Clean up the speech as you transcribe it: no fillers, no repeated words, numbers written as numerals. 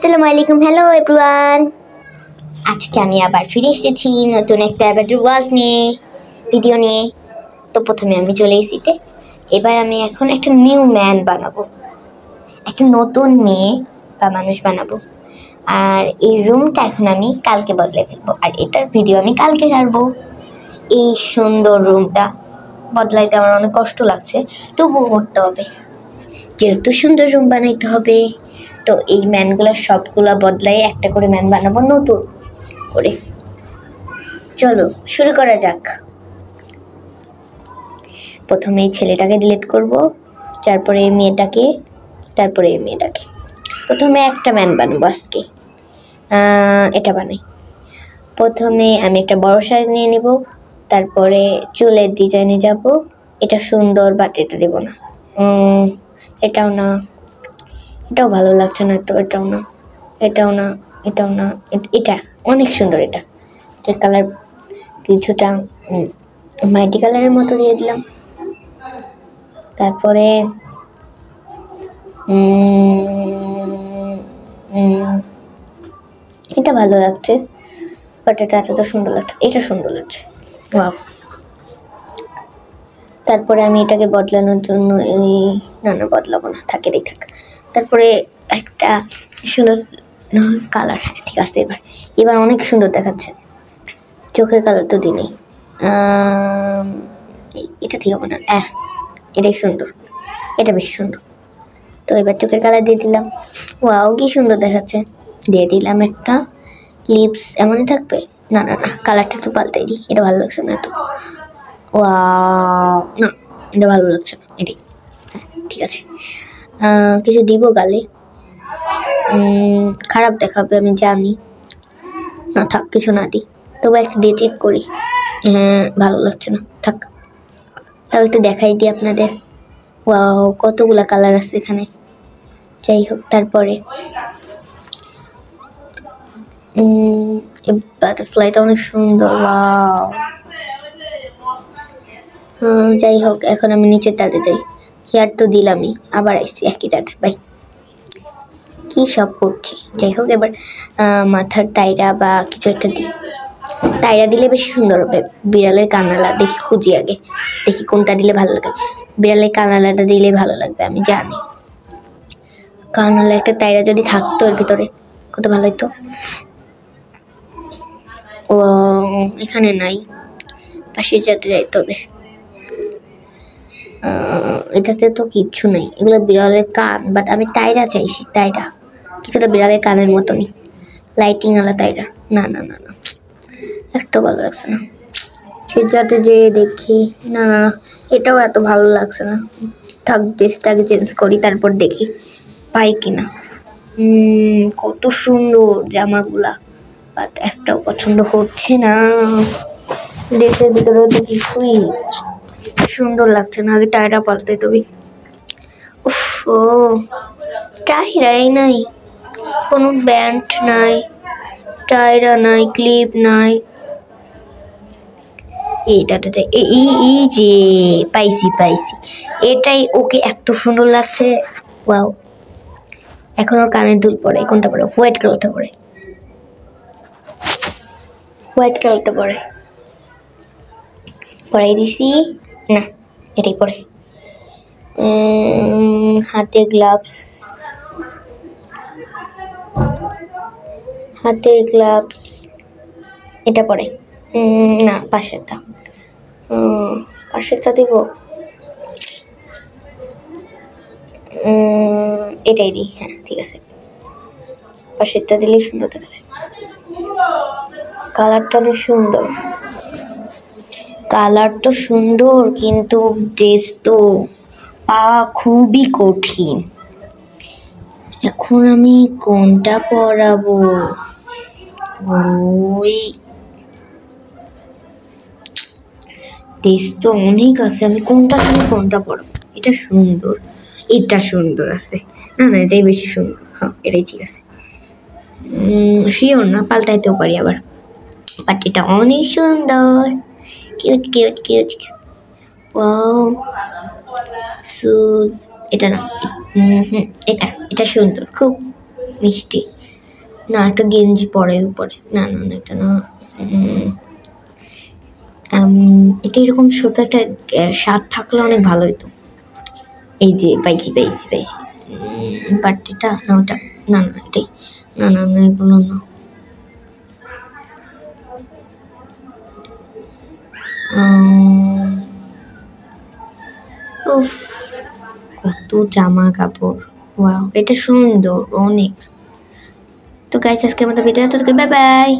আসসালামু আলাইকুম, hello everyone. আজকে আমি আবার ফিরে এসেছি নতুন একটা ওয়াজ নিয়ে, ভিডিও নিয়ে। তো প্রথমে আমি চলে এসেছি, এবার আমি এখন একটা নিউ ম্যান বানাবো, একটা নতুন মেয়ে বা মানুষ বানাবো। আর এই রুমটা এখন আমি কালকে বদলে ফেলবো, আর এটার ভিডিও আমি কালকে ছাড়বো। এই সুন্দর রুমটা বদলাইতে আমার অনেক কষ্ট লাগছে, তবুও করতে হবে, যেহেতু সুন্দর রুম বানাইতে হবে। তো এই ম্যানগুলো সবগুলা বদলাই একটা করে ম্যান বানাবো নতুন করে। চলো শুরু করা যাক। প্রথমে এই ছেলেটাকে ডিলিট করব, তারপরে এই মেয়েটাকে, তারপরে এই মেয়েটাকে। প্রথমে একটা ম্যান বানাবো আজকে। এটা বানাই। প্রথমে আমি একটা বড় সাইজ নিয়ে নিব, তারপরে চুলের ডিজাইনে যাব। এটা সুন্দর, বাট এটা দেব না। এটাও না, এটাও ভালো লাগছে না, তো এটাও না, এটাও না, এটাও না, এটা অনেক সুন্দর। এটার কালার কিছুটা মাল্টি কালারের মতো দিয়ে দিলাম। তারপরে এটা ভালো লাগছে, বাট এটা এতটা সুন্দর লাগছে, এটা সুন্দর লাগছে। ওয়াও। তারপরে আমি এটাকে বদলানোর জন্য না বদলাবো না, থাক। তারপরে একটা সুন্দর কালার, হ্যাঁ ঠিক আছে। এবার অনেক সুন্দর দেখাচ্ছে। চোখের কালার তো দিই, এটা ঠিক হবে না। এটাই সুন্দর, এটা বেশি সুন্দর। তো এবার চোখের কালার দিয়ে দিলাম। ওয়াও কি সুন্দর দেখাচ্ছে। দিয়ে দিলাম একটা লিপস। এমনই থাকবে? না, কালারটা একটু পাল্টাই দিই, এটা ভালো লাগছে না তো। ওয়াও, না এটা ভালো লাগছে না, এটাই ঠিক আছে। কিছু দিব গালে, খারাপ দেখাবে আমি জানি, না থাক, কিছু না দিই। তবু একটা দিয়ে চেক করি। ভালো লাগছে না, থাক। তাও একটু দেখাই দিই আপনাদের। ওয়াও কতগুলা কালার আছে এখানে। যাই হোক, তারপরে বাটারফ্লাইটা অনেক সুন্দর। ওয়াও। যাই হোক, এখন আমি নিচের টাতে যাই। হেয়ার তো দিলামই, আবার আসছি একই টাটা। বাই। কি সব করছি। যাই হোক, এবার মাথার টাইরা বা কিছু একটা দিই। টাইরা দিলে বেশি সুন্দর হবে। বিড়ালের কানালা দেখি, খুঁজি আগে, দেখি কোনটা দিলে ভালো লাগে। বিড়ালের কানালাটা দিলে ভালো লাগবে, আমি জানি। কানালা একটা টাইরা যদি থাকতো এর ভিতরে, কত ভালো হতো। ও এখানে নাই, পাশে যেতে যাইতে হবে। এটাতে তো কিচ্ছু নেই, এগুলো বিড়ালের কান। বাট আমি টাইরা চাইছি, টাইরা কিছুটা বিড়ালের কানের মতনই, লাইটিং আলা টাইরা। না, একটু ভালো লাগছে না। সেটাতে যে দেখি, না এটাও এত ভালো লাগছে না। থাক, ড্রেসটাকে চেঞ্জ করি, তারপর দেখি পাই কিনা। কত সুন্দর জামাগুলা, বাট একটাও পছন্দ হচ্ছে না। ড্রেসের ভিতরেও তো কিছুই সুন্দর লাগছে না। আগে টায়রা পাল্টে তবে। ও টায়রাই নাই, কোনো ব্যান্ড নাই, টায়রা নাই, ক্লিপ নাই। এইটাতে এই যে পাইছি, এটাই ওকে এত সুন্দর লাগছে। ওয়াও। এখন ওর কানের দুল পরে, কোনটা পরে? হোয়াইট কালারটা পরে, পরাই দিছি। না, এটাই পরে। হাতের গ্লাভস, এটা পরে। না, পাশেরটা দিব। এটাই দিই, হ্যাঁ ঠিক আছে। পাশেরটা দিলেই সুন্দর দেখাবে। কালারটা অনেক সুন্দর, কিন্তু ড্রেস তো পাওয়া খুবই কঠিন। এখন আমি কোনটা পরাবো? ওই ড্রেস তো অনেক আছে, আমি কোনটা পরাবো? এটা সুন্দর আছে। না, এটাই বেশি সুন্দর। হ্যাঁ, এটাই ঠিক আছে। শিওর না, পাল্টাইতেও পারি আবার, বাট এটা অনেক সুন্দর। কিউট। ওয়াও। শুজ, এটা না, এটা সুন্দর, খুব মিষ্টি। না, একটা গেঞ্জি পরে উপরে, না না না, এটা না। এটা এরকম সুতো একটা শার্ট থাকলে অনেক ভালো হতো। এই যে পাইছি পাইছি পাইছি, বাট এটা না, ওটা না না, এটাই না না না, এগুলো না। উফ, কত জামা কাপড়, ওয়াও, এটা সুন্দর অনেক। তো গাইস, আজকের মতো ভিডিও, তো বাই বাই।